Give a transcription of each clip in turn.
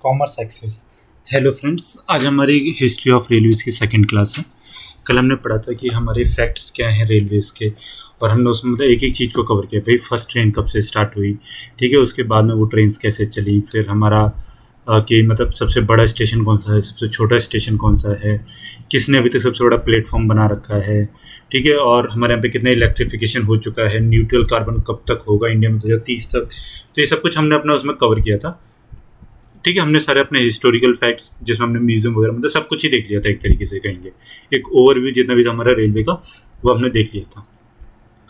Commerce access. Hello friends, आज हमारी history of Railways की सेकंड क्लास है। कल हमने पढ़ा था कि हमारे फैक्ट्स क्या हैं रेलवेज़ के, और हमने उसमें मतलब एक एक चीज़ को कवर किया। भाई फर्स्ट ट्रेन कब से स्टार्ट हुई, ठीक है, उसके बाद में वो ट्रेन्स कैसे चली, फिर हमारा कि मतलब सबसे बड़ा स्टेशन कौन सा है, सबसे छोटा स्टेशन कौन सा है, किसने अभी तक सबसे बड़ा प्लेटफॉर्म बना रखा है, ठीक है, और हमारे यहाँ पे कितना इलेक्ट्रिफिकेशन हो चुका है, न्यूट्रल कार्बन कब तक होगा इंडिया में 2030 तक। तो ये सब कुछ हमने अपना उसमें कवर किया था। ठीक है, हमने सारे अपने हिस्टोरिकल फैक्ट्स जिसमें हमने म्यूजियम वगैरह मतलब सब कुछ ही देख लिया था, एक तरीके से कहेंगे। एक ओवरव्यू जितना भी था हमारा रेलवे का वो हमने देख लिया था।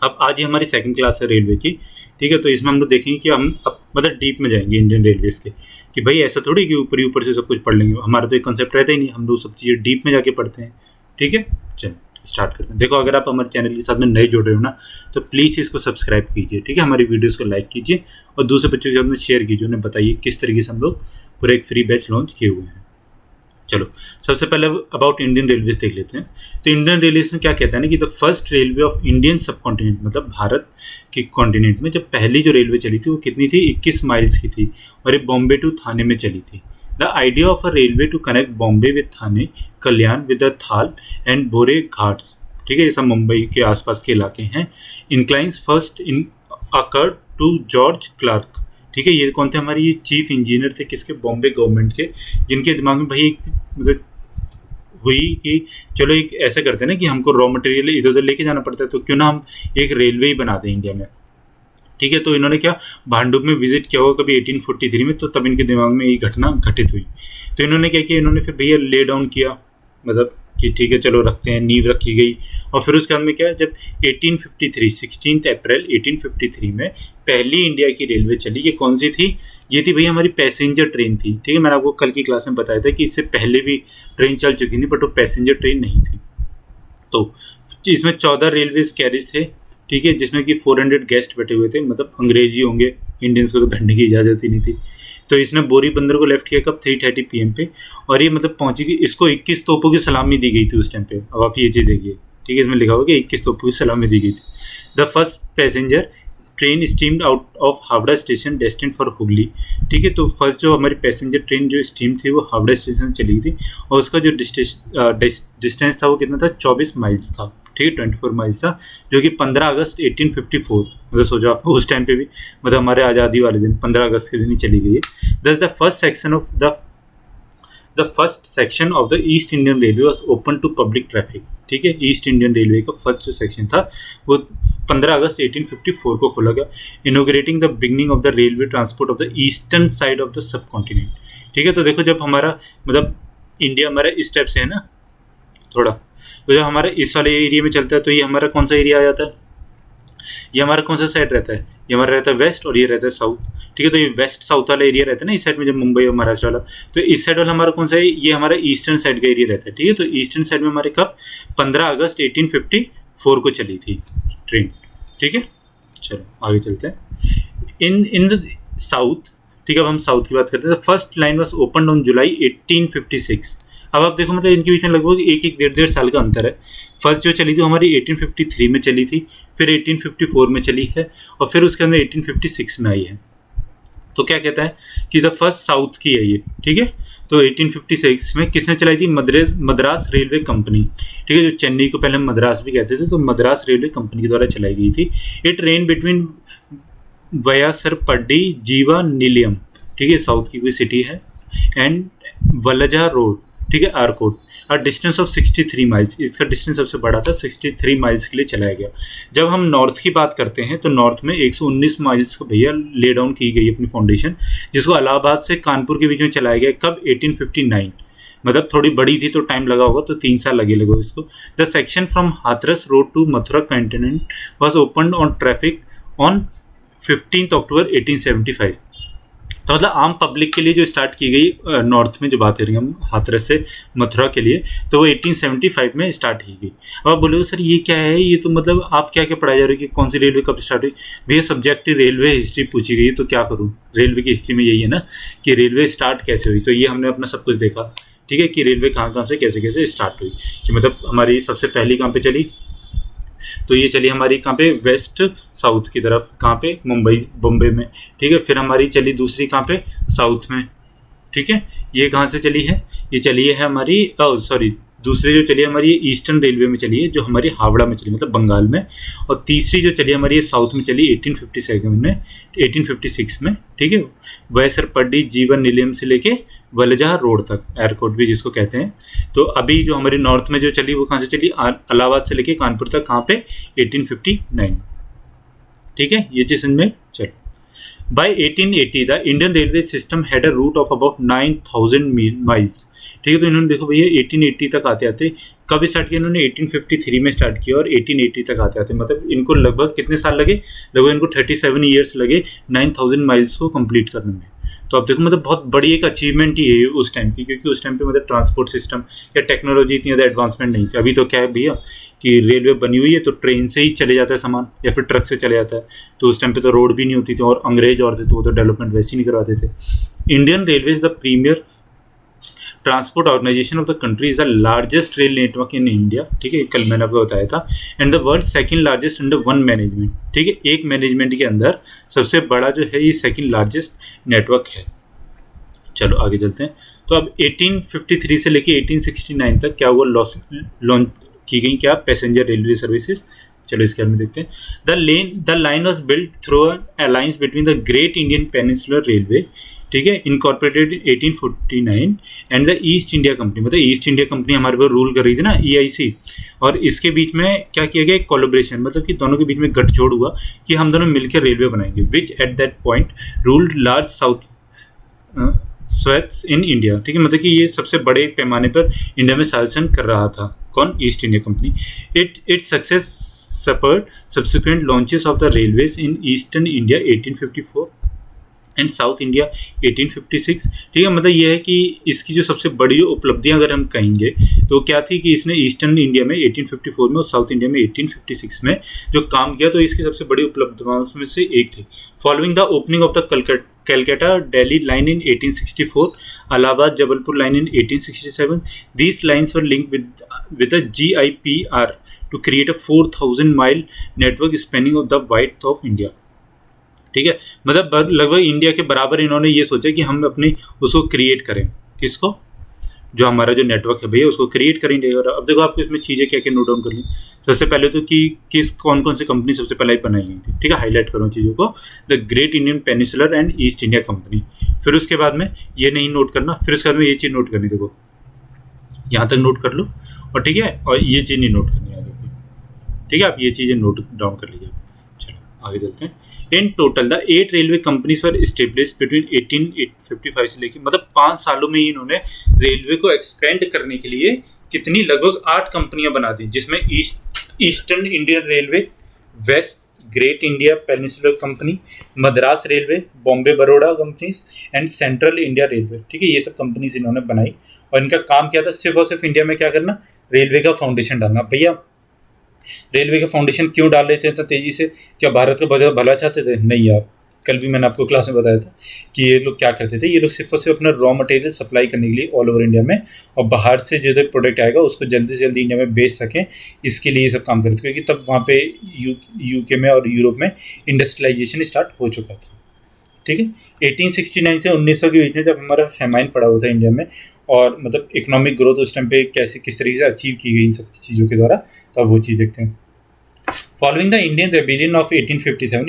अब आज ही हमारी सेकंड क्लास है रेलवे की, ठीक है। तो इसमें हम लोग देखेंगे कि हम अब मतलब डीप में जाएंगे इंडियन रेलवेज़ के, कि भाई ऐसा थोड़ी कि ऊपर ही ऊपर से सब कुछ पढ़ लेंगे। हमारा तो एक कंसेप्ट रहता ही नहीं, हम लोग सब चीज़ें डीप में जाके पढ़ते हैं। ठीक है, चलो स्टार्ट करते हैं। देखो, अगर आप हमारे चैनल के साथ में नए जुड़ रहे हो ना, तो प्लीज़ इसको सब्सक्राइब कीजिए, ठीक है, हमारी वीडियोज़ को लाइक कीजिए और दूसरे बच्चों के साथ में शेयर कीजिए, उन्हें बताइए किस तरीके से हम लोग पूरा एक फ्री बैच लॉन्च किए हुए हैं। चलो, सबसे पहले अबाउट इंडियन रेलवेज देख लेते हैं। तो इंडियन रेलवेज में क्या कहता है ना कि the first railway of Indian सब कॉन्टिनेंट, मतलब भारत के कॉन्टिनेंट में जब पहली जो रेलवे चली थी वो कितनी थी, 21 माइल्स की थी, और ये बॉम्बे टू थाने में चली थी। The idea of a railway to connect Bombay with Thane, Kalyan with the Thal and Bhor Ghats, ठीक है, ये सब मुंबई के आसपास के इलाके हैं, inclines first in accord to George Clark. ठीक है, ये कौन थे, हमारे ये चीफ इंजीनियर थे किसके, बॉम्बे गवर्नमेंट के, जिनके दिमाग में भाई एक मतलब हुई कि चलो एक ऐसा करते हैं ना कि हमको रॉ मटेरियल इधर उधर लेके जाना पड़ता है, तो क्यों ना हम एक रेलवे ही बना दें इंडिया में। ठीक है, तो इन्होंने क्या भांडुप में विजिट किया होगा कभी 1843 में, तो तब इनके दिमाग में ये घटना घटित हुई। तो इन्होंने क्या किया, इन्होंने फिर भैया ले डाउन किया, मतलब कि ठीक है चलो रखते हैं, नींव रखी गई। और फिर उसके बाद में क्या, जब 1853 16 अप्रैल 1853 में पहली इंडिया की रेलवे चली, ये कौन सी थी, ये थी भैया हमारी पैसेंजर ट्रेन थी। ठीक है, मैंने आपको कल की क्लास में बताया था कि इससे पहले भी ट्रेन चल चुकी थी, बट वो पैसेंजर ट्रेन नहीं थी। तो इसमें 14 रेलवेज कैरिज थे, ठीक है, जिसमें कि 400 गेस्ट बैठे हुए थे, मतलब अंग्रेजी होंगे, इंडियंस को तो बैठने की इजाज़त ही नहीं थी। तो इसने बोरी बंदर को लेफ्ट किया कब, 3:30 PM पे, और ये मतलब पहुंची गई, इसको 21 तोपों की सलामी दी गई थी उस टाइम पे। अब आप ये चीज़ देखिए, ठीक है, इसमें लिखा हुआ कि 21 तोपों की सलामी दी गई थी। The first passenger train steamed out of Howrah station destined for Hooghly. ठीक है, तो फर्स्ट जो हमारी पैसेंजर ट्रेन जो स्टीम थी वो हावड़ा स्टेशन चली थी, और उसका जो डिस्टेंस था वो कितना था, 24 माइल्स था। ठीक है, 24 माइल्स था, जो कि 15 अगस्त 1854, मतलब सोचो आप उस टाइम पे भी, मतलब हमारे आज़ादी वाले दिन 15 अगस्त के दिन ही चली गई है। Thus the first section of the East Indian railway was open to public traffic. ठीक है, ईस्ट इंडियन रेलवे का फर्स्ट जो सेक्शन था वो 15 अगस्त 1854 को खोला गया, inaugurating the beginning of the railway transport of the eastern side of the subcontinent. ठीक है, तो देखो जब हमारा मतलब इंडिया हमारा इस टाइप से है ना थोड़ा, तो जब हमारा इस वाले एरिया में चलता है तो ये हमारा कौन सा एरिया आ जाता है, ये हमारा कौन सा साइड रहता है, ये हमारा रहता है वेस्ट और ये रहता है साउथ। ठीक है, तो ये वेस्ट साउथ वाला एरिया रहता है ना इस साइड में, जब मुंबई और महाराष्ट्र वाला, तो इस साइड वाला हमारा कौन सा है, ये हमारा ईस्टर्न साइड का एरिया रहता है। ठीक है, तो ईस्टर्न साइड में हमारे कब, 15 अगस्त 1854 को चली थी ट्रेन। ठीक है, चलो आगे चलते हैं। इन द साउथ, ठीक है, अब हम साउथ की बात करते हैं। First line was open on July 1856। अब आप देखो मतलब इनके बीच में लगभग एक 1.5 साल का अंतर है। फर्स्ट जो चली थी हमारी 1853 में चली थी, फिर 1854 में चली है, और फिर उसके अंदर 1856 में आई है। तो क्या कहता है कि द फर्स्ट साउथ की है ये। ठीक है, तो 1856 में किसने चलाई थी, मद्रास रेलवे कंपनी। ठीक है, जो चेन्नई को पहले हम मद्रास भी कहते थे, तो मद्रास रेलवे कंपनी के द्वारा चलाई गई थी। ये ट्रेन बिटवीन वयासरपड्डी जीवा नीलियम, ठीक है, साउथ की कोई सिटी है, एंड वलजा रोड, ठीक है, आरकोट, और डिस्टेंस ऑफ 63 माइल्स, इसका डिस्टेंस सबसे बड़ा था, 63 माइल्स के लिए चलाया गया। जब हम नॉर्थ की बात करते हैं तो नॉर्थ में 119 माइल्स को भैया ले डाउन की गई अपनी फाउंडेशन, जिसको इलाहाबाद से कानपुर के बीच में चलाया गया कब, 1859, मतलब थोड़ी बड़ी थी तो टाइम लगा होगा, तो 3 साल लगे लगभग इसको। The section from Hathras road to Mathura cantonment was open on traffic on 15 October 1875। तो मतलब आम पब्लिक के लिए जो स्टार्ट की गई नॉर्थ में, जो बात करेंगे हम हाथरस से मथुरा के लिए, तो वो 1875 में स्टार्ट की गई। अब आप बोलोगे सर ये क्या है, ये तो मतलब आप क्या क्या पढ़ाया जा रहा है कि कौन सी रेलवे कब स्टार्ट हुई। भैया सब्जेक्ट रेलवे हिस्ट्री पूछी गई, तो क्या करूँ, रेलवे की हिस्ट्री में यही है ना कि रेलवे स्टार्ट कैसे हुई। तो ये हमने अपना सब कुछ देखा, ठीक है, कि रेलवे कहाँ कहाँ से कैसे कैसे स्टार्ट हुई, कि मतलब हमारी सबसे पहली कहाँ पे चली, तो ये चली हमारी कहाँ पे, वेस्ट साउथ की तरफ, कहाँ पे, मुंबई बॉम्बे में। ठीक है, फिर हमारी चली दूसरी कहाँ पे, साउथ में, ठीक है, ये कहाँ से चली है, ये चली है हमारी दूसरी जो चली है हमारी ये ईस्टर्न रेलवे में चली है, जो हमारी हावड़ा में चली, मतलब बंगाल में। और तीसरी जो चली हमारी ये साउथ में चली 1857 में, 1856 में, ठीक है, वैसरपड्डी जीवन निलयम से लेके वलजा रोड तक, एयरपोर्ट भी जिसको कहते हैं। तो अभी जो हमारी नॉर्थ में जो चली वो कहाँ से चली, इलाहाबाद से लेके कानपुर तक, कहाँ पे, 1859, ठीक है, ये चीज़ में। चलो, By 1880 the Indian railway system had a route of about 9000 miles, ठीक है। तो इन्होंने देखो भैया 1880 तक आते आते कब स्टार्ट किया इन्होंने, 1853 में स्टार्ट किया और 1880 तक आते आते मतलब इनको लगभग कितने साल लगे, लगभग इनको 37 ईयर्स लगे 9000 माइल्स को कंप्लीट करने में। तो आप देखो मतलब बहुत बड़ी एक अचीवमेंट ही है उस टाइम की, क्योंकि उस टाइम पे मतलब ट्रांसपोर्ट सिस्टम या टेक्नोलॉजी इतनी ज़्यादा एडवांसमेंट नहीं थी। अभी तो क्या है भैया कि रेलवे बनी हुई है तो ट्रेन से ही चले जाता है सामान या फिर ट्रक से चले जाता है। तो उस टाइम पे तो रोड भी नहीं होती थी और अंग्रेज और थे तो वो तो डेवलपमेंट वैसे ही नहीं करवाते थे। Indian railway is the premier transport organisation of the country, is the largest rail network in India, ठीक है, कल मैंने आपको बताया था। And the world second largest under one management, ठीक है, एक मैनेजमेंट के अंदर सबसे बड़ा जो है ये सेकंड लार्जेस्ट नेटवर्क है। चलो आगे चलते हैं। तो अब 1853 से लेके 1869 तक क्या हुआ, लॉन्च की गई क्या, पैसेंजर रेलवे सर्विसेज। चलो इसके बारे में देखते हैं। The line was build through alliance between the great Indian peninsular railway, ठीक है, incorporated 1849 and the east India company, मतलब ईस्ट इंडिया कंपनी हमारे पर रूल कर रही थी ना, EIC, और इसके बीच में क्या किया गया, कोलैबोरेशन, मतलब कि दोनों के बीच में गठजोड़ हुआ कि हम दोनों मिलकर रेलवे बनाएंगे, which at that point ruled large south swathes in India, ठीक है, मतलब कि ये सबसे बड़े पैमाने पर इंडिया में शासन कर रहा था, कौन, east India company. It success suffered subsequent launches of the railways in eastern India 1854 and south India 1856, ठीक है, मतलब ये है कि इसकी जो सबसे बड़ी उपलब्धियां अगर हम कहेंगे तो क्या थी कि इसने ईस्टर्न इंडिया में 1854 में और साउथ इंडिया में 1856 में जो काम किया, तो इसकी सबसे बड़ी उपलब्धियों में से एक थी। Following the opening of the Calcutta Delhi line in 1864, Allahabad Jabalpur line in 1867, these lines were linked with the GIPR to create a 4000 mile network spanning of the width of India, ठीक है, मतलब लगभग इंडिया के बराबर इन्होंने ये सोचा कि हम अपनी उसको क्रिएट करें, किसको, जो हमारा जो नेटवर्क है भैया उसको क्रिएट करेंगे। और अब देखो आपको इसमें चीज़ें क्या क्या नोट डाउन कर ली। सबसे पहले तो कि कौन कौन सी कंपनी सबसे पहले बनाई गई थी, ठीक है, हाईलाइट करो चीज़ों को, the great Indian peninsular and east India company. फिर उसके बाद में ये नहीं नोट करना, फिर उसके बाद में ये चीज़ नोट करनी, देखो यहाँ तक नोट कर लो, और ठीक है, और ये चीज़ नहीं नोट करनी आगे, ठीक है, आप ये चीज़ें नोट डाउन कर लीजिए। चलो आगे चलते हैं। In total the 8 railway companies were established between 1855 से लेके, मतलब 5 सालों में ही इन्होंने रेलवे को एक्सपेंड करने के लिए कितनी, लगभग 8 कंपनियां बना दी, जिसमें Eastern Indian railway, West Great India Peninsular company, Madras railway, Bombay Baroda companies and Central India railway, ठीक है, ये सब कंपनीज इन्होंने बनाई। और इनका काम क्या था, सिर्फ और सिर्फ इंडिया में क्या करना, रेलवे का फाउंडेशन डालना। भैया रेलवे का फाउंडेशन क्यों डाल रहे थे इतना तेजी से, क्या भारत का भला चाहते थे, नहीं यार, कल भी मैंने आपको क्लास में बताया था कि ये लोग क्या करते थे, ये लोग सिर्फ और सिर्फ अपना रॉ मटेरियल सप्लाई करने के लिए ऑल ओवर इंडिया में, और बाहर से जो प्रोडक्ट आएगा उसको जल्दी से जल्दी इंडिया में बेच सकें, इसके लिए ये सब काम करते थे, क्योंकि तब वहाँ पे यूके में और यूरोप में इंडस्ट्रियलाइजेशन स्टार्ट हो चुका था, ठीक है। 1869 से 1900 के बीच में जब हमारा फेमाइन पड़ा हुआ था इंडिया में, और मतलब इकोनॉमिक ग्रोथ उस टाइम पे किस तरीके से अचीव की गई इन सब चीज़ों के द्वारा, तो अब वो चीज़ देखते हैं। Following the Indian rebellion of 1857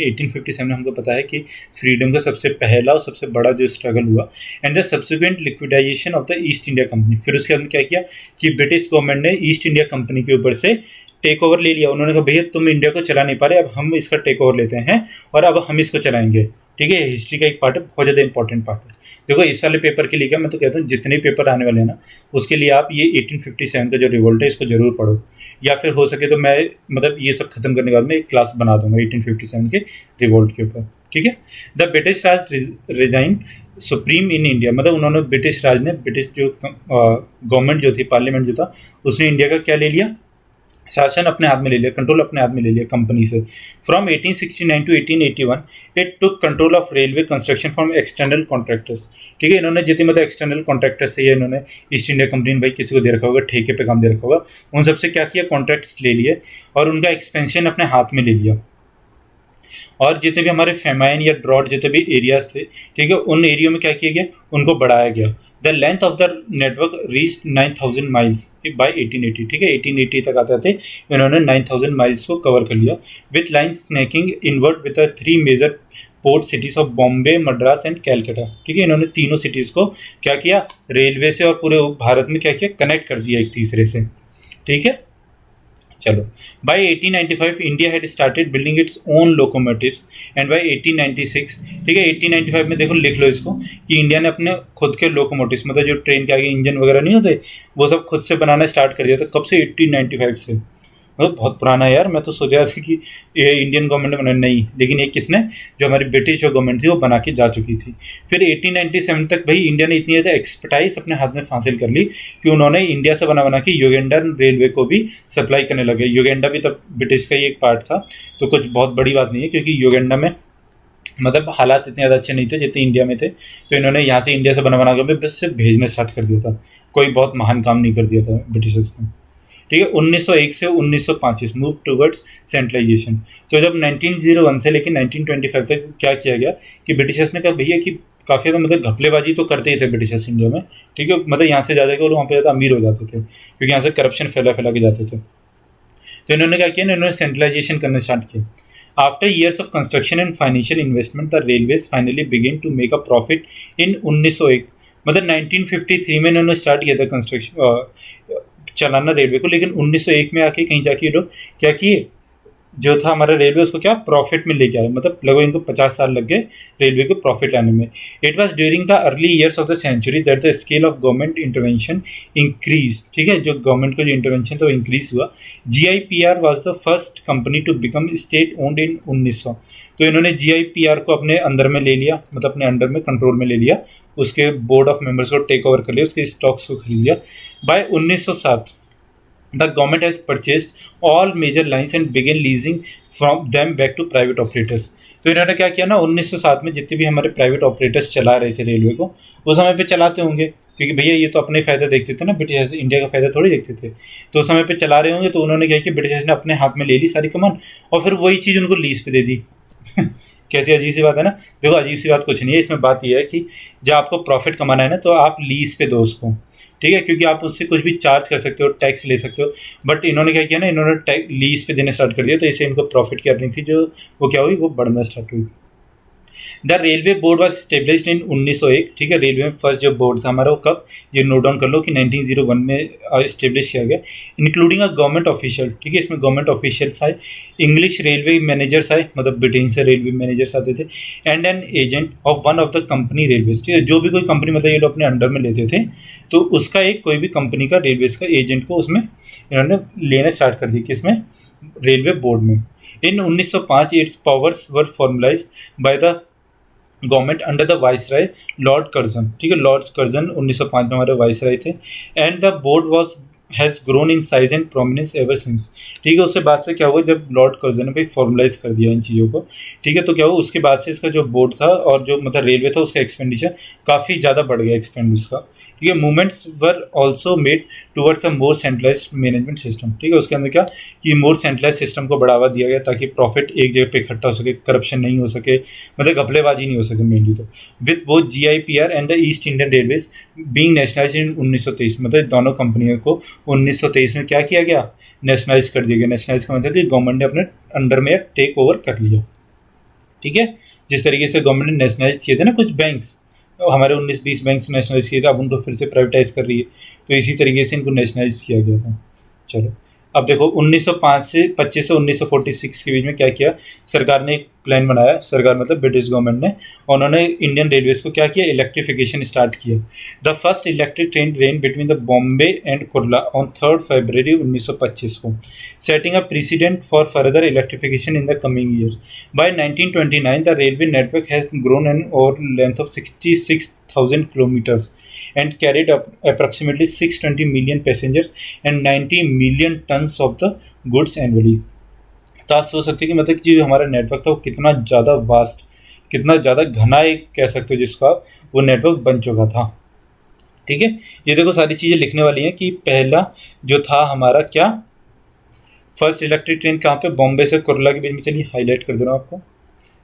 में हमको पता है कि फ्रीडम का सबसे पहला और सबसे बड़ा जो स्ट्रगल हुआ, and the subsequent liquidisation of the east India company. फिर उसके अंदर क्या किया कि ब्रिटिश गवर्नमेंट ने ईस्ट इंडिया कंपनी के ऊपर से टेक ओवर ले लिया। उन्होंने कहा भैया तुम इंडिया को चला नहीं पा रहे, अब हम इसका टेक ओवर लेते हैं और अब हम इसको चलाएंगे, ठीक है। हिस्ट्री का एक पार्ट है, बहुत ज़्यादा इंपॉर्टेंट पार्ट है। देखो इस वाले पेपर के लिए क्या मैं तो कहता हूँ, जितने पेपर आने वाले हैं ना उसके लिए आप ये 1857 का जो रिवोल्ट है इसको जरूर पढ़ो, या फिर हो सके तो मैं मतलब ये सब खत्म करने के बाद में एक क्लास बना दूंगा 1857 के रिवोल्ट के ऊपर, ठीक है। The British Raj resign supreme in India, मतलब उन्होंने ब्रिटिश राज ने, ब्रिटिश जो गवर्नमेंट जो थी, पार्लियामेंट जो था, उसने इंडिया का क्या ले लिया, शासन अपने हाथ में ले लिया, कंट्रोल अपने हाथ में ले लिया कंपनी से। From 1869 to 1881 it took control of railway construction from external contractors, ठीक है। इन्होंने जितने मतलब एक्सटर्नल कॉन्ट्रैक्टर्स से, इन्होंने ईस्ट इंडिया कंपनी ने भाई किसी को दे रखा होगा, ठेके पे काम दे रखा होगा, उन सबसे क्या किया, कॉन्ट्रैक्ट्स ले लिए और उनका एक्सपेंशन अपने हाथ में ले लिया। और जितने भी हमारे फेमाइन या ड्रॉट जितने भी एरियाज थे, ठीक है, उन एरियो में क्या किया गया, उनको बढ़ाया गया। The length of the network reach 9000 miles by 1880, ठीक है, 1880 तक आते थे, इन्होंने 9000 माइल्स को कवर कर लिया, with line snaking inward with 3 major port cities of Bombay, Madras and Calcutta, ठीक है, इन्होंने तीनों सिटीज़ को क्या किया, रेलवे से और पूरे भारत में क्या किया, कनेक्ट कर दिया एक तीसरे से, ठीक है। चलो, by 1895 India had started building its own locomotives and by 1896, ठीक है, 1895 में देखो, लिख लो इसको, कि इंडिया ने अपने खुद के लोकोमोटिव्स, मतलब जो ट्रेन के आगे इंजन वगैरह नहीं होते, वो सब खुद से बनाना स्टार्ट कर दिया था। कब से? 1895 से, मतलब बहुत पुराना है यार। मैं तो सोच रहा था कि ये इंडियन गवर्नमेंट ने बनाया, नहीं, लेकिन ये किसने, जो हमारी ब्रिटिश जो गवर्नमेंट थी वो बना के जा चुकी थी। फिर 1897 तक भाई इंडिया ने इतनी ज़्यादा एक्सपर्टाइज अपने हाथ में हासिल कर ली कि उन्होंने इंडिया से बना के युगेंडा रेलवे को भी सप्लाई करने लगे। युगेंडा भी तब ब्रिटिश का ही एक पार्ट था, तो कुछ बहुत बड़ी बात नहीं है, क्योंकि युगेंडा में मतलब हालात इतने ज़्यादा अच्छे नहीं थे जितने इंडिया में थे, तो इन्होंने यहाँ से इंडिया से बना के बस से भेजने स्टार्ट कर दिया था। कोई बहुत महान काम नहीं कर दिया था ब्रिटिशर्स ने, ठीक है। 1901 से 1925 मूव टूवर्ड्स सेंट्रलाइजेशन। तो जब 1901 से लेकर 1925 तक क्या किया गया कि ब्रिटिशर्स ने कहा भैया कि काफ़ी ज़्यादा मतलब घपलेबाजी तो करते ही थे ब्रिटिशर्स इंडिया में, ठीक है, मतलब यहाँ से ज़्यादा कि वहाँ पे ज़्यादा अमीर हो जाते थे, क्योंकि यहाँ से करप्शन फैला के जाते थे। तो इन्होंने क्या किया, इन्होंने सेंट्रलाइजेशन करना स्टार्ट किया। After years of construction and financial investment the railways finally begin to make a profit in 1901, मतलब 1953 में इन्होंने स्टार्ट किया था कंस्ट्रक्शन चलाना रेलवे को, लेकिन 1901 में आके कहीं जाके ये लोग क्या किए, जो था हमारा रेलवे उसको क्या प्रॉफिट में लेके आए, मतलब लगभग इनको 50 साल लग गए रेलवे को प्रॉफिट लाने में। It was during the early years of the century that the scale of government intervention increase, ठीक है, जो गवर्नमेंट का जो इंटरवेंशन था वो इंक्रीज हुआ। GIPR was the first company to become state owned in 1900, तो इन्होंने GIPR को अपने अंदर में ले लिया, मतलब अपने अंडर में कंट्रोल में ले लिया, उसके बोर्ड ऑफ मेंबर्स को टेक ओवर कर लिया, उसके स्टॉक्स को खरीद लिया। By 1907 the government has purchased all major lines and began leasing from them back to private operators। तो इन्होंने क्या किया ना, 1907 में जितने भी हमारे प्राइवेट ऑपरेटर्स चला रहे थे रेलवे को, उस समय पे चलाते होंगे, क्योंकि भैया ये तो अपने फ़ायदा देखते थे ना, ब्रिटिश इंडिया का फ़ायदा थोड़ी देखते थे, तो उस समय पे चला रहे होंगे, तो उन्होंने क्या किया, ब्रिटिश ने अपने हाथ में ले ली सारी कमान, और फिर वही चीज़ उनको लीज पे दे दी। कैसी अजीब सी बात है ना। देखो, अजीब सी बात कुछ नहीं है, इसमें बात यह है कि जब आपको प्रॉफिट कमाना है ना, तो आप लीज पे दो उसको, ठीक है, क्योंकि आप उससे कुछ भी चार्ज कर सकते हो, टैक्स ले सकते हो, बट इन्होंने क्या किया ना, इन्होंने लीज पे देना स्टार्ट कर दिया, तो इससे इनको प्रॉफिट की अर्निंग थी जो वो क्या हुई, वो बढ़ना स्टार्ट हुई। The railway board was established in 1901, ठीक है, रेलवे में फर्स्ट जो बोर्ड था हमारा वो कब, ये नोट डाउन कर लो कि 1901 में स्टेब्लिश किया गया, इंक्लूडिंग अ गवर्नमेंट ऑफिशियल, ठीक है, इसमें गवर्नमेंट ऑफिशियल्स आए, इंग्लिश रेलवे मैनेजर्स आए, मतलब ब्रिटेन से रेलवे मैनेजर्स आते थे, and an agent of one of the company railways, ठीक है, जो भी कोई कंपनी मतलब ये लोग अपने अंडर में लेते थे, तो उसका एक कोई भी कंपनी का रेलवेज का एजेंट को उसमें इन्होंने लेना स्टार्ट कर दिया, किसमें, रेलवे बोर्ड में। इन 1905 its powers were formalised by the government under the viceroy Lord Curzon, ठीक है, लॉर्ड कर्जन 1905 में हमारे वाइसराय थे, and the board was has grown in size and prominence ever since, ठीक है। उसके बाद से क्या हुआ, जब लॉर्ड कर्जन ने भाई फॉर्मलाइज कर दिया इन चीज़ों को, ठीक है, तो क्या हुआ, उसके बाद से इसका जो बोर्ड था और जो मतलब रेलवे था उसका एक्सपेंडिचर काफ़ी ज़्यादा बढ़ गया, एक्सपेंड उसका, ठीक है। Movements were also made towards a more centralised management system, ठीक है, उसके अंदर क्या कि मोर सेंट्रलाइज सिस्टम को बढ़ावा दिया गया ताकि प्रॉफिट एक जगह पे इकट्ठा हो सके, करप्शन नहीं हो सके, मतलब घपलेबाजी नहीं हो सके मेनली, तो with both GIPR and the East Indian railways being nationalised in 1923, मतलब दोनों कंपनियों को 1923 में क्या किया गया, नेशनलाइज कर दिया गया। नेशनलाइज का मतलब कि गवर्नमेंट ने अपने अंडर में टेक ओवर कर लिया, ठीक है। जिस तरीके से गवर्नमेंट ने नेशनलाइज किए थे ना कुछ बैंक्स, हमारे 19-20 बैंक नेशनलाइज किए थे, अब उनको फिर से प्राइवेटाइज कर रही है, तो इसी तरीके से इनको नेशनलाइज किया गया था। चलो, अब देखो 1905 से 25 से 1946 के बीच में क्या किया, सरकार ने एक प्लान बनाया, सरकार मतलब ब्रिटिश गवर्नमेंट ने, उन्होंने इंडियन रेलवेज को क्या किया, इलेक्ट्रिफिकेशन स्टार्ट किया। The first electric train ran between the Bombay and Kurla on 3 February 1925 को, setting a president for further electrification in the coming years. By 1929 the railway network has grown an over length of 66,000 kilometers and carried up approximately 620 million passengers and 90 million tons of the goods annually। तो आप सोच सकते हैं कि मतलब कि जो हमारा नेटवर्क था वो कितना ज़्यादा वास्ट, कितना ज़्यादा घना एक कह सकते हो जिसको आप, वो नेटवर्क बन चुका था, ठीक है। ये देखो सारी चीज़ें लिखने वाली हैं कि पहला जो था हमारा क्या, फर्स्ट इलेक्ट्रिक ट्रेन कहाँ पे, बॉम्बे से कुर्ला के बीच में, चलिए हाईलाइट कर दे रहा हूँ आपको,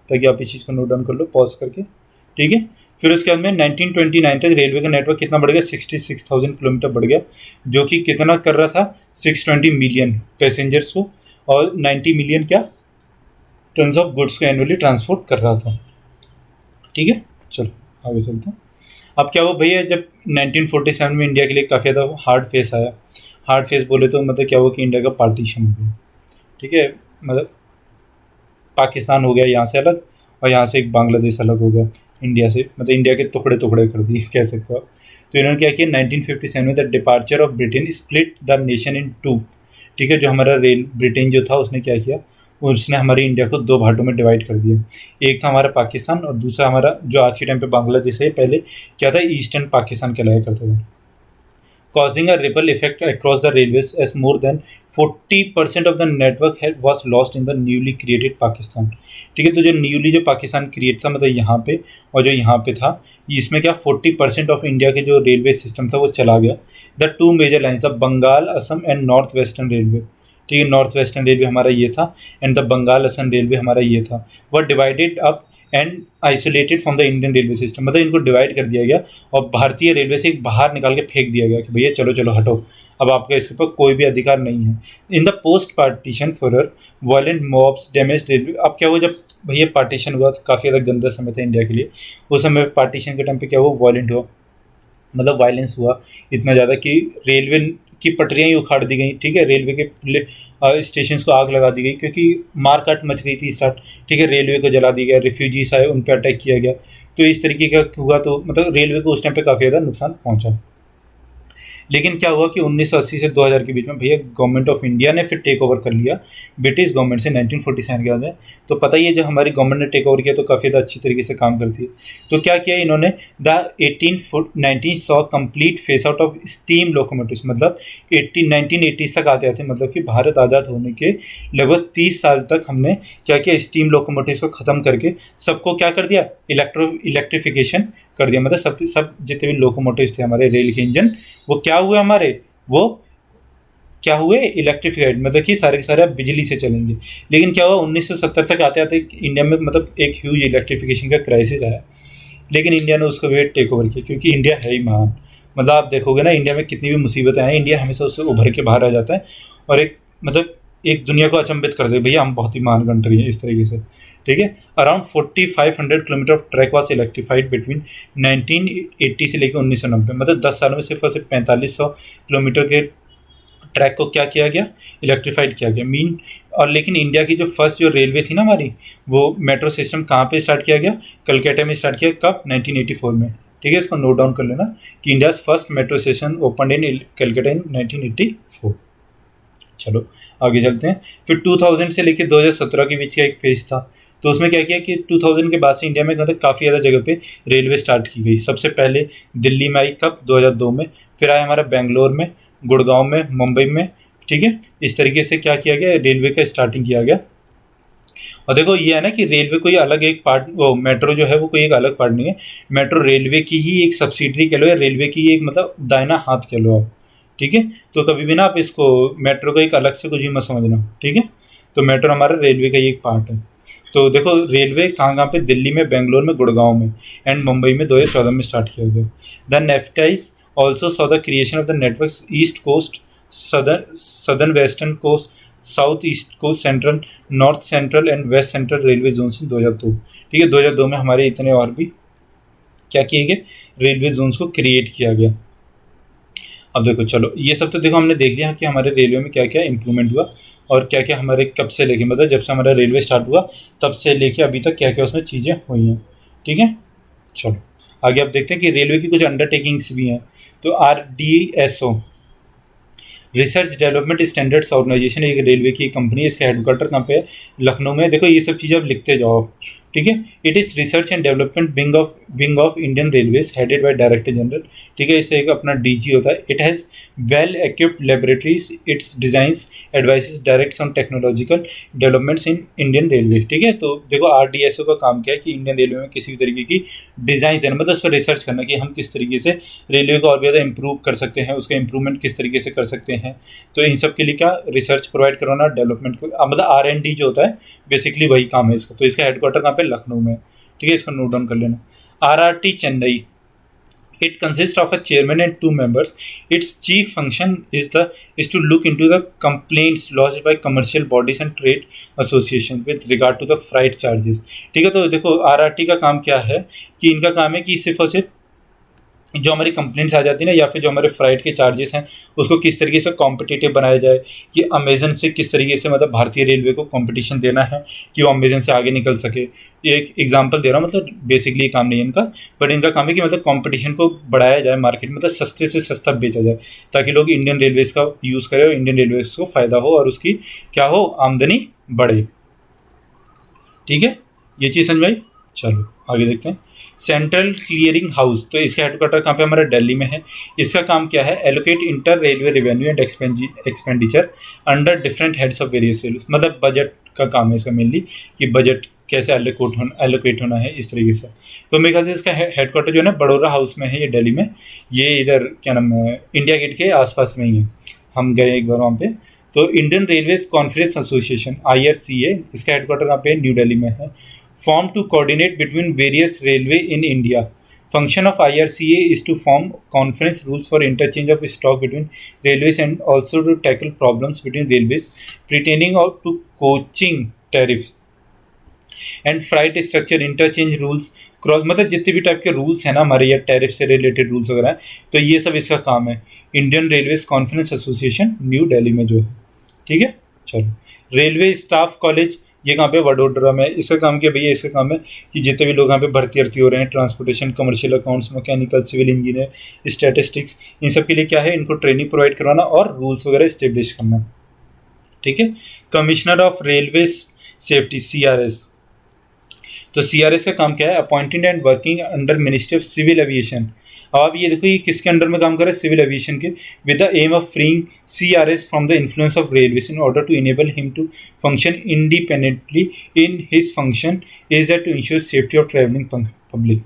ताकि आप इस चीज़ को नोट डाउन कर लो पॉज करके, ठीक है। फिर उसके बाद में 1929 तक रेलवे का नेटवर्क कितना बढ़ गया, 66,000 किलोमीटर बढ़ गया, जो कि कितना कर रहा था, 620 मिलियन पैसेंजर्स को और 90 मिलियन क्या टन्स ऑफ गुड्स को एनुअली ट्रांसपोर्ट कर रहा था, ठीक है। चलो आगे चलते हैं। अब क्या हुआ भैया, जब 1947 में इंडिया के लिए काफ़ी ज़्यादा हार्ड फेस आया, हार्ड फेस बोले तो मतलब क्या हुआ कि इंडिया का पार्टीशन हो गया, ठीक है। मतलब पाकिस्तान हो गया यहाँ से अलग और यहाँ से एक बांग्लादेश अलग हो गया इंडिया से, मतलब इंडिया के टुकड़े टुकड़े कर दिए कह सकते हो आप। तो इन्होंने क्या किया, 1957 में the departure of Britain split the nation in two, ठीक है। जो हमारा ब्रिटेन जो था उसने क्या किया, उसने हमारी इंडिया को दो भागों में डिवाइड कर दिया। एक था हमारा पाकिस्तान और दूसरा हमारा जो आज के टाइम पे बांग्लादेश है, पहले क्या था, ईस्टर्न पाकिस्तान कहलाया करता था। causing a ripple effect across the railways as more than 40% of the network was lost in the newly created Pakistan, ठीक है। तो जो न्यूली जो पाकिस्तान क्रिएट था मतलब यहाँ पे और जो यहाँ पे था, इसमें क्या 40% ऑफ इंडिया के जो रेलवे सिस्टम था वो चला गया। The two major lines, the Bengal Assam and North Western railway, ठीक है, नॉर्थ वेस्टर्न रेलवे हमारा ये था and the Bengal Assam railway हमारा ये था, वह divided up and isolated from the Indian railway system, मतलब इनको डिवाइड कर दिया गया और भारतीय रेलवे से एक बाहर निकाल के फेंक दिया गया कि भैया चलो चलो हटो, अब आपका इसके ऊपर कोई भी अधिकार नहीं है। In the post partition for violent mobs damage railway, अब क्या हुआ, जब भैया पार्टीशन हुआ तो काफ़ी ज़्यादा गंदा समय था इंडिया के लिए, उस समय पार्टीशन के टाइम पे क्या हुआ, वायलेंट हुआ, मतलब वायलेंस हुआ इतना ज़्यादा कि रेलवे की पटरियाँ ही उखाड़ दी गई, ठीक है, रेलवे के स्टेशन को आग लगा दी गई क्योंकि मारकाट मच गई थी स्टार्ट, ठीक है, रेलवे को जला दिया गया, रिफ्यूजीज आए उन पर अटैक किया गया, तो इस तरीके का हुआ, तो मतलब रेलवे को उस टाइम पे काफ़ी ज़्यादा नुकसान पहुंचा। लेकिन क्या हुआ कि 1980 से 2000 के बीच में भैया गवर्नमेंट ऑफ इंडिया ने फिर टेक ओवर कर लिया ब्रिटिश गवर्नमेंट से 1947 के बाद में। तो पता ही है जब हमारी गवर्नमेंट ने टेक ओवर किया तो काफ़ी ज़्यादा अच्छी तरीके से काम करती है। तो क्या किया इन्होंने, द 19 सौ complete face out of steam locomotives, मतलब 1980 तक आते आते, मतलब कि भारत आज़ाद होने के लगभग 30 साल तक हमने क्या किया, स्टीम लोकोमोटिव्स को ख़त्म करके सबको क्या कर दिया, इलेक्ट्रिफिकेशन कर दिया। मतलब सब जितने भी लोकोमोटिव्स थे हमारे रेल के इंजन, वो क्या हुए हमारे, वो क्या हुए, इलेक्ट्रिफाइड, मतलब कि सारे के सारे अब बिजली से चलेंगे। लेकिन क्या हुआ 1970 तक आते आते इंडिया में मतलब एक ह्यूज इलेक्ट्रिफिकेशन का क्राइसिस आया, लेकिन इंडिया ने उसको भी टेक ओवर किया क्योंकि इंडिया है ही महान। मतलब आप देखोगे ना इंडिया में कितनी भी मुसीबतें आए, इंडिया हमेशा उससे उभर के बाहर आ जाता है और एक दुनिया को अचंभित कर दे, भैया हम बहुत ही महान कंट्री है इस तरीके से, ठीक है। Around 4500 kilometre of track was electrified between 1980 से लेकर 1990, मतलब 10 सालों में सिर्फ और सिर्फ 4500 किलोमीटर के ट्रैक को क्या किया गया, इलेक्ट्रीफाइड किया गया। और लेकिन इंडिया की जो फर्स्ट जो रेलवे थी ना हमारी, वो मेट्रो सिस्टम कहाँ पे स्टार्ट किया गया, कलकत्ता में स्टार्ट किया, कब, 1984 में, ठीक है। इसको नोट डाउन कर लेना कि India's first metro station open in Calcutta in 1984। चलो आगे चलते हैं। फिर 2000 से लेकर 2017 के बीच का एक फेज था, तो उसमें क्या किया कि 2000 के बाद से इंडिया में मतलब काफ़ी ज़्यादा जगह पे रेलवे स्टार्ट की गई। सबसे पहले दिल्ली में आई, कब, 2002 में, फिर आया हमारा बेंगलोर में, गुड़गांव में, मुंबई में, ठीक है। इस तरीके से क्या किया गया, रेलवे का स्टार्टिंग किया गया। और देखो ये है ना कि रेलवे कोई अलग एक पार्ट, वो मेट्रो जो है वो कोई एक अलग पार्ट नहीं है, मेट्रो रेलवे की ही एक सब्सिडरी कह लो या रेलवे की एक मतलब दाहिना हाथ कह लो आप, ठीक है। तो कभी भी ना आप इसको मेट्रो को एक अलग से कुछ ही मत समझना, ठीक है। तो मेट्रो हमारा रेलवे का ही एक पार्ट है। तो देखो रेलवे कहाँ कहाँ पे, दिल्ली में, बेंगलोर में, गुड़गांव में एंड मुंबई में 2014 में स्टार्ट किया गया। The noughties also saw the creation of the network east coast, southern western coast, south east coast, central, north central and west central railway zone in 2002, ठीक है। 2002 में हमारे इतने और भी क्या किए गए, रेलवे जोन्स को क्रिएट किया गया। अब देखो चलो ये सब तो देखो हमने देख लिया कि हमारे रेलवे में क्या क्या इंप्रूवमेंट हुआ और क्या क्या हमारे कब से लेके, मतलब जब से हमारा रेलवे स्टार्ट हुआ तब से लेके अभी तक क्या क्या उसमें चीज़ें हुई हैं, ठीक है। चलो आगे आप देखते हैं कि रेलवे की कुछ अंडरटेकिंग्स भी हैं। तो RDSO, research development standards organisation, एक रेलवे की कंपनी है, इसका हेडक्वार्टर कहाँ पे है, लखनऊ में। देखो ये सब चीज़ें आप लिखते जाओ, ठीक है। It is research and development wing of Indian railways headed by director general, ठीक है। इससे एक अपना DG होता है। It has well equipped laboratories, it's designs advices directs on technological developments in Indian railway, ठीक है। तो देखो RDSO का काम क्या है कि इंडियन रेलवे में किसी भी तरीके की डिज़ाइन देना, मतलब उस पर रिसर्च करना कि हम किस तरीके से रेलवे को और भी ज़्यादा इंप्रूव कर सकते हैं, उसका इंप्रूवमेंट किस तरीके से कर सकते हैं। तो इन सब के लिए क्या रिसर्च प्रोवाइड करवाना, डेवलपमेंट को, मतलब R&D जो होता है बेसिकली वही काम है इसका। तो इसका हेडक्वार्टर कहाँ पे, लखनऊ में, ठीक है, इसको नोट डाउन कर लेना। RRT Chennai, it consists of a chairman and 2 members. Its chief function is to look into the complaints lodged by commercial bodies and trade association with regard to the freight charges। ठीक है, तो देखो RRT का काम क्या है कि इनका काम है कि सिर्फ और सिर्फ जो हमारी कंप्लेंट्स आ जाती है ना, या फिर जो हमारे फ्लाइट के चार्जेस हैं उसको किस तरीके से कॉम्पिटिटिव बनाया जाए, कि अमेजन से किस तरीके से मतलब भारतीय रेलवे को कंपटीशन देना है कि वो अमेजन से आगे निकल सके। ये एक एग्जांपल दे रहा हूँ, मतलब बेसिकली काम नहीं है इनका, बट इनका काम है कि मतलब कंपटीशन को बढ़ाया जाए मार्केट में, मतलब सस्ते से सस्ता बेचा जाए ताकि लोग इंडियन रेलवेज का यूज़ करें और इंडियन रेलवेज को फ़ायदा हो और उसकी क्या हो, आमदनी बढ़े। ठीक है, ये चीज़ समझ आई। चलो आगे देखते हैं। सेंट्रल क्लियरिंग हाउस, तो इसका हेडक्वार्टर कहाँ पे हमारा दिल्ली में है। इसका काम क्या है, allocate inter railway revenue and expenditure under different heads of various railway, मतलब बजट का काम है इसका मेनली, कि बजट कैसे एलोकेट होना है इस तरीके से। तो मेरे ख्याल से इसका हेडक्वार्टर जो है ना बड़ौदा हाउस में है, ये दिल्ली में, ये इधर क्या नाम है इंडिया गेट के आसपास में ही है, हम गए एक बार वहाँ पे। तो Indian railways conference association IRCA, इसका हेडक्वार्टर यहाँ पे न्यू दिल्ली में है। Formed to coordinate between various railway in India. Function of IRCA is to form conference rules for interchange of stock between railways and also to tackle problems between railways pertaining to coaching tariffs and freight structure interchange rules cross, मतलब जितने भी type के rules हैं ना हमारे या tariff से related rules वगैरह, तो ये सब इसका काम है। Indian railways conference association new Delhi में जो है। ठीक है, चलो। रेलवे स्टाफ कॉलेज, ये कहाँ पे, वडोदरा में। इसका काम क्या भैया, इसका काम है कि जितने भी लोग यहाँ पे भर्ती हो रहे हैं, transportation, commercial accounts, mechanical, civil engineer, statistics, इन सब के लिए क्या है, इनको ट्रेनिंग प्रोवाइड करवाना और रूल्स वगैरह इस्टेब्लिश करना। ठीक है। Commissioner of railway safety CRS, तो CRS का काम क्या है, appointed and working under ministry of civil aviation. अब आप ये देखो ये किसके अंडर में काम कर रहे हैं, सिविल एविएशन के, with the aim of freeing CRS from the influence of railways in order to enable him to function independently in his function is that to ensure safety of travelling public.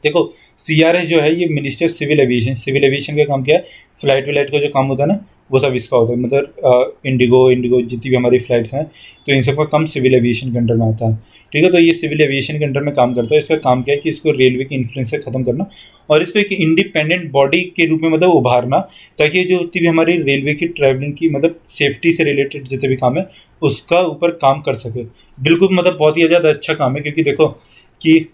देखो CRS जो है ये ministry of civil aviation का काम क्या है, flight व्लाइट का जो काम होता है ना वो सब इसका होता है, मतलब इंडिगो जितनी भी हमारी फ्लाइट्स हैं तो इन सब का काम सिविल एविएशन के अंडर में आता है। ठीक है, तो ये सिविल एविएशन के अंडर में काम करता है। इसका काम क्या है कि इसको रेलवे के इन्फ्लुएंस से ख़त्म करना और इसको एक इंडिपेंडेंट बॉडी के रूप में मतलब उभारना, ताकि जो जितनी भी हमारी रेलवे की ट्रैवलिंग की मतलब सेफ्टी से रिलेटेड जितने भी काम है उसका ऊपर काम कर सके। बिल्कुल, मतलब बहुत ही ज़्यादा अच्छा काम है, क्योंकि देखो कि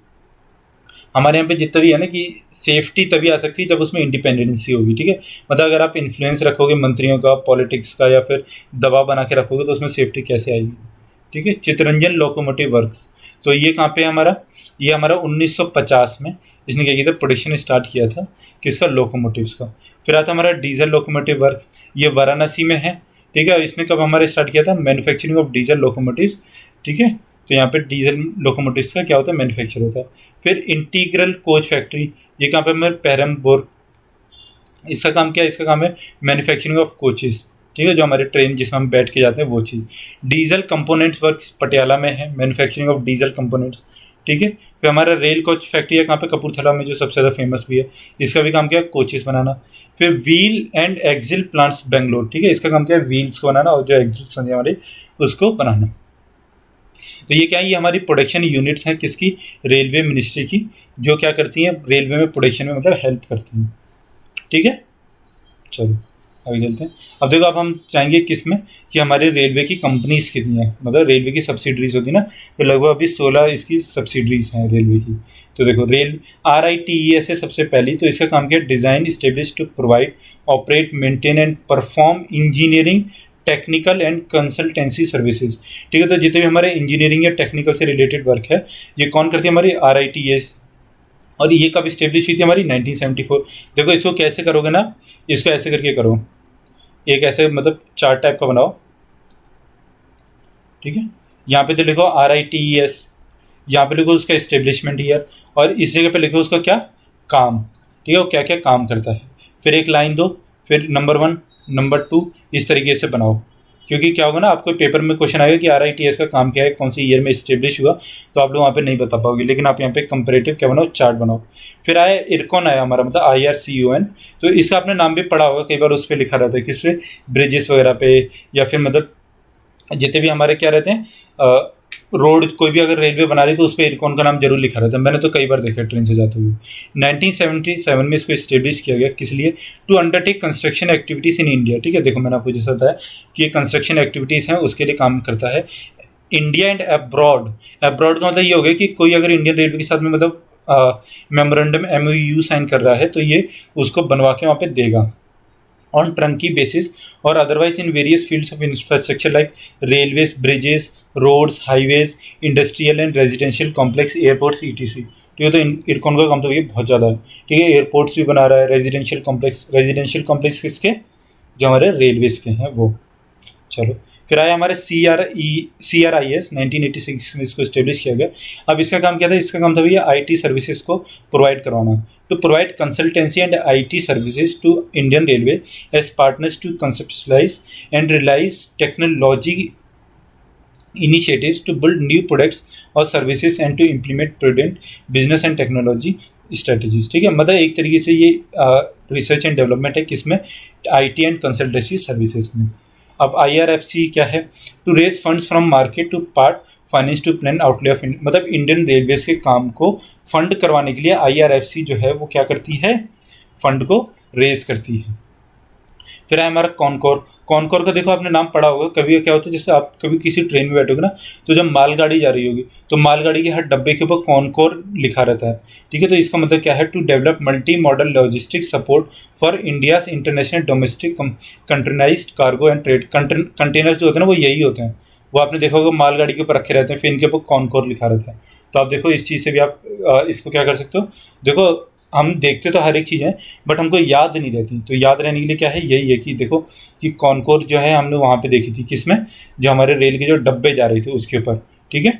हमारे यहाँ पे जितना भी है ना कि सेफ्टी तभी आ सकती है जब उसमें इंडिपेंडेंसी होगी। ठीक है, मतलब अगर आप इन्फ्लुएंस रखोगे मंत्रियों का, पॉलिटिक्स का, या फिर दबाव बना के रखोगे तो उसमें सेफ्टी कैसे आएगी। ठीक है। चितरंजन लोकोमोटिव वर्क्स, तो ये कहाँ पे है हमारा, ये हमारा 1950 में इसने क्या किया था, प्रोडक्शन स्टार्ट किया था किसका, लोकोमोटिव्स का। फिर आता हमारा डीजल लोकोमोटिव वर्क्स, ये वाराणसी में है। ठीक है, इसने कब हमारे स्टार्ट किया था, मैन्युफैक्चरिंग ऑफ डीजल लोकोमोटिव्स। ठीक है, तो यहाँ पे डीजल लोकोमोटिव्स का क्या होता है, मैन्युफैक्चर होता है। फिर इंटीग्रल कोच फैक्ट्री, ये कहाँ पे हमारे पेरम्बोर, इसका काम क्या है, इसका काम है मैन्युफैक्चरिंग ऑफ कोचेस। ठीक है, जो हमारे ट्रेन जिसमें हम बैठ के जाते हैं वो चीज़। डीजल कंपोनेंट्स वर्क्स पटियाला में है, मैन्युफैक्चरिंग ऑफ डीजल कंपोनेंट्स। ठीक है, फिर हमारा रेल कोच फैक्ट्री है कहाँ पे, कपूरथला में, जो सबसे ज़्यादा फेमस भी है। इसका भी काम क्या है, कोचेस बनाना। फिर wheel and axle plants Bangalore, ठीक है, इसका काम क्या है, व्हील्स को बनाना और जो एक्सिल्स होंगे हमारे उसको बनाना। तो ये क्या है, ये हमारी प्रोडक्शन यूनिट्स हैं किसकी, रेलवे मिनिस्ट्री की, जो क्या करती हैं, रेलवे में प्रोडक्शन में मतलब हेल्प करती हैं। ठीक है, चलो आगे चलते हैं। अब देखो, अब हम चाहेंगे किस में कि हमारे रेलवे की कंपनीज कितनी हैं, मतलब रेलवे की सब्सिडरीज होती है ना, तो लगभग अभी 16 इसकी सब्सिडरीज हैं रेलवे की। तो देखो रेल RITES है सबसे पहली, तो इसका काम क्या है, design, establish to provide, operate, maintain and perform engineering, technical and consultancy services. ठीक है, तो जितने भी हमारे इंजीनियरिंग या टेक्निकल से रिलेटेड वर्क है ये कौन करती है, हमारी RITES। और ये कब इस्टेब्लिश हुई थी, हमारी 1974। देखो इसको कैसे करोगे ना, इसको ऐसे करके करो, एक ऐसे मतलब चार्ट टाइप का बनाओ। ठीक है, यहाँ पे तो लिखो RITES, यहाँ पे लिखो उसका इस्टेब्लिशमेंट ईयर, और इस जगह पे लिखो उसका क्या काम। ठीक है, वो क्या क्या काम करता है। फिर एक लाइन दो, फिर नंबर 1, नंबर 2, इस तरीके से बनाओ, क्योंकि क्या होगा ना, आपको पेपर में क्वेश्चन आएगा कि RITES का काम क्या है, कौन सी ईयर में इस्टेब्लिश हुआ, तो आप लोग वहाँ पे नहीं बता पाओगे। लेकिन आप यहाँ पे कंपैरेटिव क्या बनाओ, चार्ट बनाओ। फिर आया IRCON, आया हमारा मतलब IRCON, तो इसका आपने नाम भी पढ़ा होगा, कई बार उस पर लिखा रहता है किस पे, ब्रिजेस वगैरह पे, या फिर मतलब जितने भी हमारे क्या रहते हैं रोड कोई भी अगर रेलवे बना रही तो उस पर इरकॉन का नाम जरूर लिखा रहता है। मैंने तो कई बार देखा ट्रेन से जाते हुए। 1977 में इसको इस्टेब्लिश किया गया, किस लिए? To undertake construction activities in India. ठीक है, देखो मैंने आपको जैसा बताया कि ये कंस्ट्रक्शन एक्टिविटीज़ हैं उसके लिए काम करता है। इंडिया एंड अब्रॉड, अब्रॉड का मतलब ये हो गया कि कोई अगर इंडियन रेलवे के साथ में मतलब मेमोरेंडम MOU साइन कर रहा है तो ये उसको बनवा के वहाँ पे देगा on turnkey basis or otherwise in various fields of infrastructure like railways, bridges, roads, highways, industrial and residential complex, airports ETC। ठीक है, तो इरकॉन का काम तो ये बहुत ज़्यादा है। ठीक है, एयरपोर्ट्स भी बना रहा है, रेजिडेंशियल कॉम्प्लेक्स किसके? जो हमारे रेलवेज के हैं वो। चलो फिर आया हमारे CRIS 1986 में इसको इस्टेब्लिश किया गया। अब इसका काम क्या था? इसका काम था भैया IT सर्विसेज को प्रोवाइड करवाना, to provide consultancy and IT services to Indian railway as partners to conceptualise and realise technology initiatives to build new products और services and to implement prudent business and technology strategies. ठीक है, मतलब एक तरीके से ये research and development है किसमें? IT एंड कंसल्टेंसी सर्विसेज में। अब IRFC क्या है? To raise funds from market to part finance to plan outlay of India. मतलब इंडियन रेलवेज के काम को फंड करवाने के लिए IRFC जो है वो क्या करती है? फंड को रेज करती है। फिर है हमारा कॉनकोर। कॉनकोर का देखो आपने नाम पढ़ा होगा। कभी क्या होता है, जैसे आप कभी किसी ट्रेन में बैठोगे ना तो जब मालगाड़ी जा रही होगी तो मालगाड़ी के हर डब्बे के ऊपर कॉनकोर लिखा रहता है। ठीक है, तो इसका मतलब क्या है? To develop multi modal logistic support for India's international domestic containerised cargo and trade. Container जो होते हैं ना वो यही होते हैं, वो आपने देखा होगा मालगाड़ी के ऊपर रखे रहते हैं, फिर इनके ऊपर कॉनकोर लिखा रहता है। तो आप देखो इस चीज़ से भी आप इसको क्या कर सकते हो। देखो हम देखते तो हर एक चीज़ है बट हमको याद नहीं रहती, तो याद रहने के लिए क्या है? यही है कि देखो कि कॉनकोर जो है हमने वहाँ पे देखी थी किसमें? जो हमारे रेल के जो डब्बे जा रहे थे उसके ऊपर। ठीक है,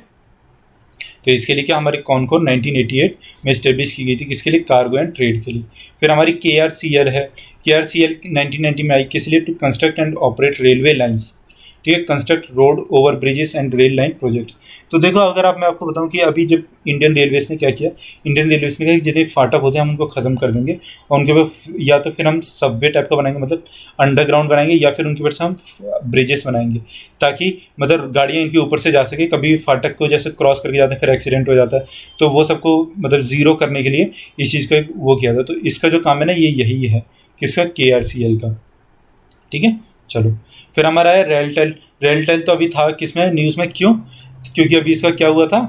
तो इसके लिए क्या हमारी कॉनकोर 1988 में इस्टेब्लिश की गई थी, किसके लिए? कार्गो एंड ट्रेड के लिए। फिर हमारी KRCL है। KRCL 1990 में आई, किस लिए? To construct and operate railway lines. ठीक है, construct road over bridges and rail line projects. तो देखो अगर मैं आपको बताऊं कि अभी जब इंडियन रेलवेज ने क्या किया, इंडियन रेलवेज ने कहा कि जितने फाटक होते हैं हम उनको ख़त्म कर देंगे और उनके ऊपर या तो फिर हम सबवे टाइप का बनाएंगे, मतलब अंडरग्राउंड बनाएंगे, या फिर उनके ऊपर से हम ब्रिजेस बनाएंगे ताकि मतलब गाड़ियाँ इनके ऊपर से जा सके। कभी फाटक को जैसे क्रॉस करके जाते हैं फिर एक्सीडेंट हो जाता है, तो वो सबको मतलब ज़ीरो करने के लिए इस चीज़ का वो किया था। तो इसका जो काम है ना ये यही है, किसका? KRCL का। ठीक है, चलो फिर हमारा है रेलटेल। रेलटेल तो अभी था किसमें? न्यूज़ में। क्यों? क्योंकि अभी इसका क्या हुआ था?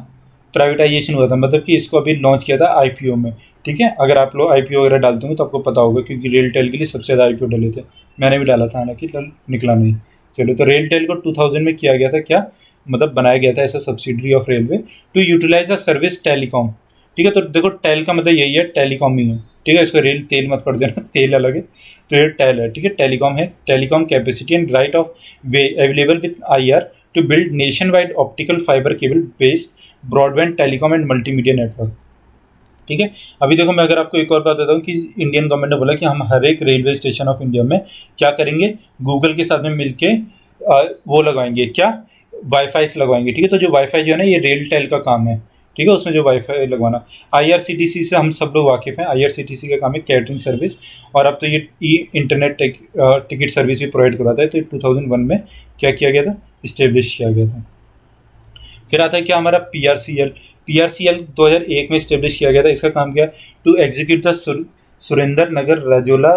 प्राइवेटाइजेशन हुआ था, मतलब कि इसको अभी लॉन्च किया था IPO में। ठीक है, अगर आप लोग IPO वगैरह डालते होंगे तो आपको पता होगा, क्योंकि रेलटेल के लिए सबसे ज़्यादा IPO डाले थे। मैंने भी डाला था, हालांकि निकला नहीं। चलो, तो रेलटेल को 2000 में किया गया था क्या? मतलब बनाया गया था ऐसा subsidiary of railway to utilise the service telecom. ठीक है, तो देखो टेल का मतलब यही है, टेलीकॉम ही है। ठीक है, इसको रेल तेल मत पढ़ देना, तेल अलग है, तो ये टेल है। ठीक है, टेलीकॉम है। Telecom capacity and right of way available with IR to build nation wide optical fibre cable based broadband telecom and multimedia network. ठीक है, अभी देखो मैं अगर आपको एक और बात बताता हूँ कि इंडियन गवर्नमेंट ने बोला कि हम हर एक रेलवे स्टेशन ऑफ इंडिया में क्या करेंगे? गूगल के साथ में मिलके वो लगाएंगे, क्या? वाईफाई लगवाएंगे। ठीक है, तो जो वाईफाई जो है ना ये रेलटेल का काम है। ठीक है, उसमें जो वाईफाई लगवाना। IRCTC से हम सब लोग वाकिफ़ हैं। IRCTC का काम है कैटरिंग सर्विस, और अब तो ये इंटरनेट टिकट सर्विस भी प्रोवाइड करवाता है। तो 2001 में क्या किया गया था? इस्टेब्लिश किया गया था। फिर आता है क्या हमारा PRCL 2001 में इस्टेब्लिश किया गया था। इसका काम क्या? To execute the Surendranagar Rajula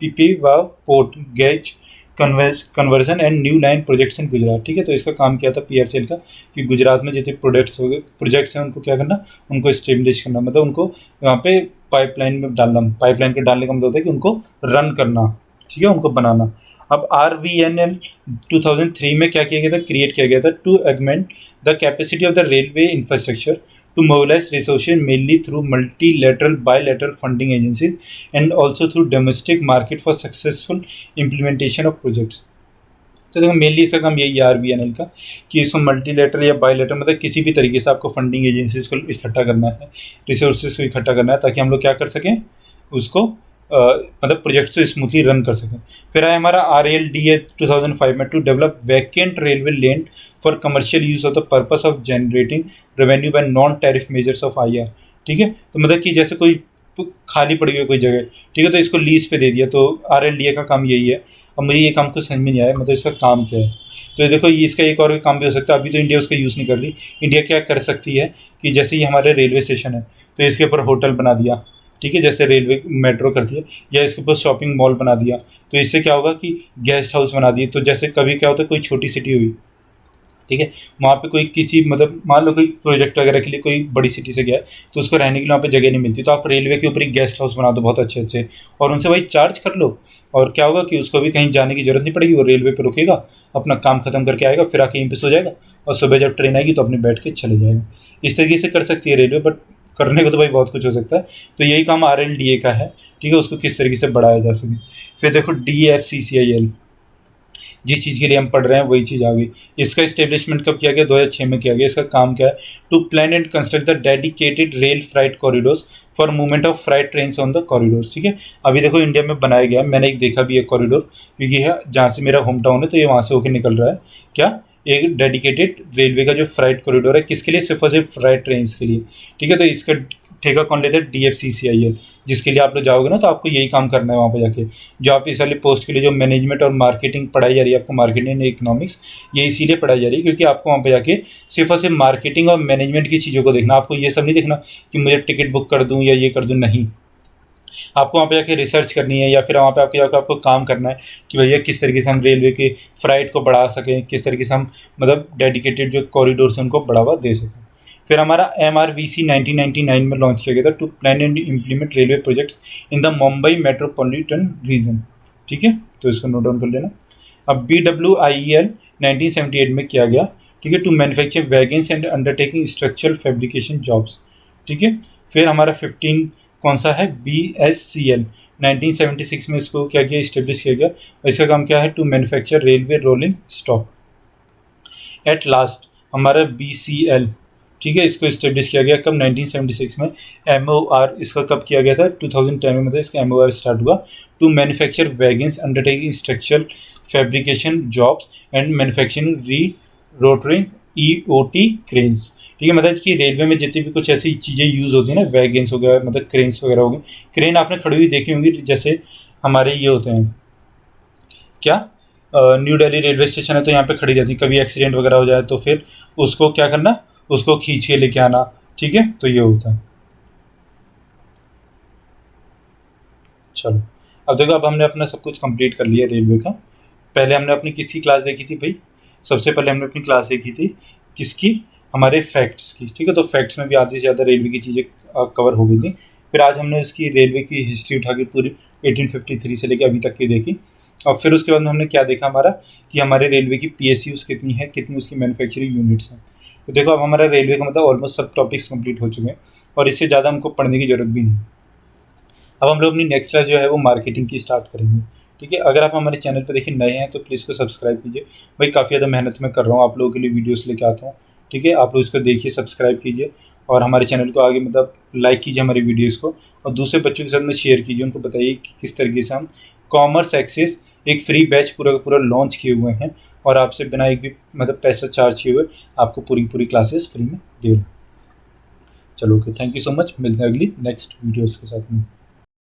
PPWA port gauge conversion and new line projects in Gujarat. ठीक है, तो इसका काम क्या था PRCL का कि गुजरात में जितने प्रोजेक्ट्स हैं उनको क्या करना? उनको इस्टेब्लिश करना, मतलब उनको वहाँ पे पाइपलाइन में डालना। पाइपलाइन के डालने का मतलब होता है कि उनको रन करना। ठीक है, उनको बनाना। अब RVNL 2003 में क्या किया गया था? क्रिएट किया गया था to augment the capacity of the railway infrastructure to mobilize resources mainly through multilateral bilateral funding agencies and also through domestic market for successful implementation of projects। तो देखो मेनली इसका काम यही है RVNL का कि इसको मल्टीलेटरल या बायलेटरल मतलब किसी भी तरीके से आपको फंडिंग एजेंसीज को इकट्ठा करना है, रिसोर्सेज को इकट्ठा करना है, ताकि हम लोग क्या कर सकें? उसको मतलब प्रोजेक्ट से स्मूथली रन कर सकें। फिर आया हमारा RLDA 2005 में to develop vacant railway land for commercial use of the purpose of generating revenue by non tariff measures of IR। ठीक है, तो मतलब कि जैसे कोई खाली पड़ी हुई कोई जगह, ठीक है, तो इसको लीज पे दे दिया। तो RLDA का काम यही है। अब मुझे ये काम कुछ समझ में नहीं आया, मतलब इसका काम क्या है। तो ये देखो, ये इसका एक और काम भी हो सकता है। अभी तो इंडिया उसका यूज़ नहीं कर रही। इंडिया क्या कर सकती है कि जैसे ये हमारे रेलवे स्टेशन है तो इसके ऊपर होटल बना दिया, ठीक है, जैसे रेलवे मेट्रो करती है, या इसके ऊपर शॉपिंग मॉल बना दिया। तो इससे क्या होगा कि गेस्ट हाउस बना दिए। तो जैसे कभी क्या होता है, कोई छोटी सिटी हुई, ठीक है, वहाँ पे कोई किसी मतलब मान लो कोई प्रोजेक्ट वगैरह के लिए कोई बड़ी सिटी से गया है तो उसको रहने के लिए वहाँ पे जगह नहीं मिलती, तो आप रेलवे के ऊपर एक गेस्ट हाउस बना दो बहुत अच्छे अच्छे, और उनसे भाई चार्ज कर लो। और क्या होगा कि उसको भी कहीं जाने की जरूरत नहीं पड़ेगी, वो रेलवे पे रुकेगा, अपना काम खत्म करके आएगा, फिर आके यहीं पे सो जाएगा, और सुबह जब ट्रेन आएगी तो अपने बैठ के चले जाएगा। इस तरीके से कर सकती है रेलवे, बट करने को तो भाई बहुत कुछ हो सकता है। तो यही काम RLDA का है, ठीक है, उसको किस तरीके से बढ़ाया जा सके। फिर देखो DFCCIL, जिस चीज़ के लिए हम पढ़ रहे हैं वही चीज़ आ गई। इसका इस्टेब्लिशमेंट कब किया गया? 2006 में किया गया। इसका काम क्या है? To plan and construct the dedicated rail freight corridors for movement of freight train on the corridors, ठीक है। अभी देखो इंडिया में बनाया गया है, मैंने एक देखा भी है कॉरिडोर, क्योंकि है जहाँ से मेरा होम टाउन है तो ये वहाँ से होकर निकल रहा है। क्या? एक डेडिकेटेड रेलवे का जो फ्राइट कॉरिडोर है, किसके लिए? सिर्फ और सिर्फ फ्राइट ट्रेन के लिए, ठीक है। तो इसका ठेका कौन लेता है? DFCCIL, जिसके लिए आप लोग जाओगे ना तो आपको यही काम करना है वहाँ पे जाके। जो आप इस वाली पोस्ट के लिए जो मैनेजमेंट और मार्केटिंग पढ़ाई जा रही है आपको, मार्केटिंग एंड इकोनॉमिक्स, ये इसीलिए पढ़ाई जा रही है क्योंकि आपको वहाँ पे जाके सिर्फ और सिर्फ मार्केटिंग और मैनेजमेंट की चीज़ों को देखना। आपको ये सब नहीं देखना कि मुझे टिकट बुक कर दूँ या ये कर दूँ, नहीं। आपको वहाँ पे जाके रिसर्च करनी है, या फिर वहाँ पे आपके जाकर आपको काम करना है कि भैया किस तरीके से हम रेलवे के फ्लाइट को बढ़ा सकें, किस तरीके से हम मतलब डेडिकेटेड जो कॉरिडोर्स हैं उनको बढ़ावा दे सकें। फिर हमारा MRVC 1999 में लॉन्च किया गया था, to plan and implement railway projects in the Mumbai metropolitan region, ठीक है, तो इसको नोट डाउन कर लेना। अब BWIEL 1978 में किया गया, ठीक है, to manufacture wagons and undertaking structural fabrication jobs, ठीक है। फिर हमारा 15 कौन सा है? BSCL 1976 में इसको क्या किया? इस्टेब्लिश किया गया, और इसका काम क्या है? To manufacture railway rolling stock. At last हमारा BCL, ठीक है, इसको इस्टेब्लिश किया गया कब? 1976 में। MOR इसका कब किया गया था? 2010 में, मतलब इसका MOR स्टार्ट हुआ, to manufacture wagons undertaking structural fabrication jobs and manufacturing re rotoring EOT cranes, ठीक है। मतलब कि रेलवे में जितनी भी कुछ ऐसी चीज़ें यूज़ होती हैं ना, वैगन्स हो गया, मतलब क्रेन्स वगैरह हो गई। क्रेन आपने खड़ी हुई देखी होंगी, जैसे हमारे ये होते हैं क्या, न्यू दिल्ली रेलवे स्टेशन है तो यहाँ पे खड़ी रहती है, कभी एक्सीडेंट वगैरह हो जाए तो फिर उसको क्या करना? उसको खींच के लेके आना, ठीक है, तो ये होता है। चलो, अब देखो, अब हमने अपना सब कुछ कंप्लीट कर लिया रेलवे का। पहले हमने अपनी किसकी क्लास देखी थी भाई? सबसे पहले हमने अपनी क्लास देखी थी किसकी? हमारे फैक्ट्स की, ठीक है। तो फैक्ट्स में भी आधी से ज़्यादा रेलवे की चीज़ें कवर हो गई थी। फिर आज हमने इसकी रेलवे की हिस्ट्री उठा के पूरी 1853 से लेकर अभी तक की देखी। और फिर उसके बाद में हमने क्या देखा हमारा, कि हमारे रेलवे की PSUs कितनी है, कितनी उसकी मैन्युफैक्चरिंग यूनिट्स हैं। तो देखो, अब हमारा रेलवे का मतलब ऑलमोस्ट सब टॉपिक्स कंप्लीट हो चुके हैं, और इससे ज़्यादा हमको पढ़ने की ज़रूरत भी नहीं। अब हम लोग अपनी नेक्स्ट क्लास जो है वो मार्केटिंग की स्टार्ट करेंगे, ठीक है। अगर आप हमारे चैनल पर देखिए नए हैं तो प्लीज़ को सब्सक्राइब कीजिए। भाई काफ़ी ज़्यादा मेहनत मैं कर रहा हूँ, आप लोगों के लिए वीडियोस लेके आता हूँ, ठीक है। आप लोग इसको देखिए, सब्सक्राइब कीजिए, और हमारे चैनल को आगे मतलब लाइक कीजिए हमारी वीडियोज़ को, और दूसरे बच्चों के साथ में शेयर कीजिए। उनको बताइए कि किस तरीके से हम कॉमर्स एक्सेस एक फ्री बैच पूरा का पूरा लॉन्च किए हुए हैं, और आपसे बिना एक भी मतलब पैसा चार्ज किए हुए आपको पूरी क्लासेस फ्री में दे रहे हैं। चलो, okay, thank you so much. मिलते हैं अगली नेक्स्ट वीडियोज़ के साथ में।